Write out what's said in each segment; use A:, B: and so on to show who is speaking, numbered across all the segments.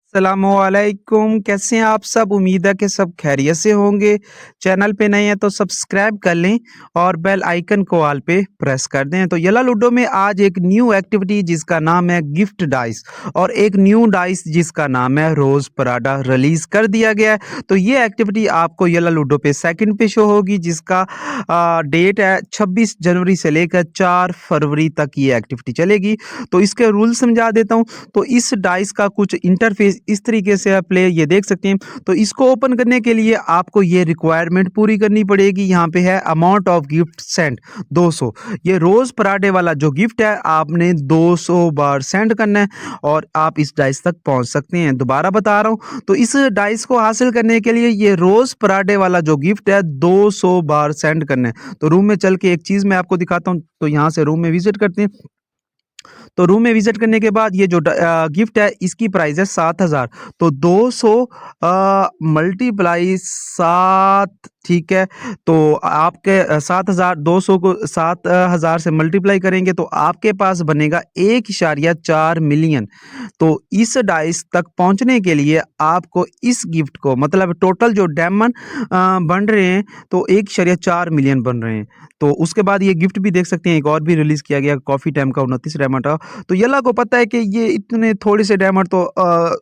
A: अस्सलामुअलैकुम, कैसे हैं आप सब? उम्मीद है कि सब खैरियत से होंगे। चैनल पे नए हैं तो सब्सक्राइब कर लें और बेल आइकन को ऑल पे प्रेस कर दें। तो येला लूडो में आज एक न्यू एक्टिविटी जिसका नाम है गिफ्ट डाइस और एक न्यू डाइस जिसका नाम है रोज़ पराडा रिलीज़ कर दिया गया है। तो ये एक्टिविटी आपको येला लूडो पे सेकंड पे शो होगी जिसका डेट है 26 जनवरी से लेकर 4 फरवरी तक ये एक्टिविटी चलेगी। तो इसके रूल समझा देता हूँ। तो इस डाइस का कुछ इंटरफेस इस तरीके से है, प्ले ये देख सकते हैं। तो इसको ओपन करने के लिए आपको ये रिक्वायरमेंट पूरी करनी पड़ेगी। यहाँ पे है अमाउंट ऑफ गिफ्ट सेंड 200। ये रोज पराठे वाला जो गिफ्ट है आपने 200 बार सेंड करना है और आप इस डाइस तक पहुंच सकते हैं। दोबारा बता रहा हूँ, तो इस डाइस को हासिल करने के लिए ये रोज पराठे वाला जो गिफ्ट है 200 बार सेंड करना है। तो रूम में चल के एक चीज मैं आपको दिखाता हूँ। तो यहाँ से रूम में विजिट करते हैं। तो रूम में विजिट करने के बाद ये जो गिफ्ट है इसकी प्राइस है 7,000। तो 200 मल्टीप्लाई 7, ठीक है। तो आपके 7,000 200 को 7,000 से मल्टीप्लाई करेंगे तो आपके पास बनेगा 1.4 मिलियन। तो इस डाइस तक पहुंचने के लिए आपको इस गिफ्ट को मतलब टोटल जो डायमंड बन रहे हैं तो 1.4 मिलियन बन रहे हैं। तो उसके बाद ये गिफ्ट भी देख सकते हैं, एक और भी रिलीज किया गया कॉफी टाइम का 29 डायमंड का। तो येला को पता है कि ये इतने थोड़े से डायमंड तो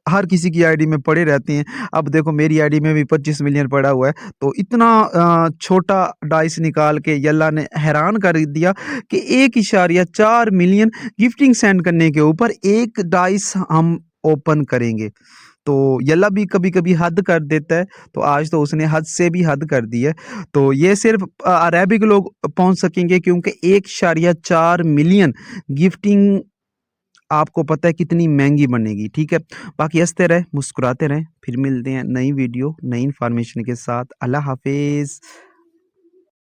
A: हर किसी की आईडी में पड़े रहते हैं। अब देखो मेरी आईडी में भी 25 मिलियन पड़ा हुआ है। तो इतना छोटा डाइस निकाल के येला ने हैरान कर दिया कि 1.4 मिलियन गिफ्टिंग सेंड करने के ऊपर एक डाइस हम ओपन करेंगे। तो येला भी कभी-कभी हद कर देता है, तो आज तो उसने हद से भी हद कर दी है। तो ये सिर्फ़ अरेबिक लोग पहुँच सकेंगे क्योंकि 1.4 मिलियन गिफ्टिंग आपको पता है कितनी महँगी बनेगी, ठीक है? बाकी हँसते रहें, मुस्कुराते रहें, फिर मिलते हैं नई वीडियो, नई इन्फॉर्मेशन के साथ। अल्लाह हाफ़िज़।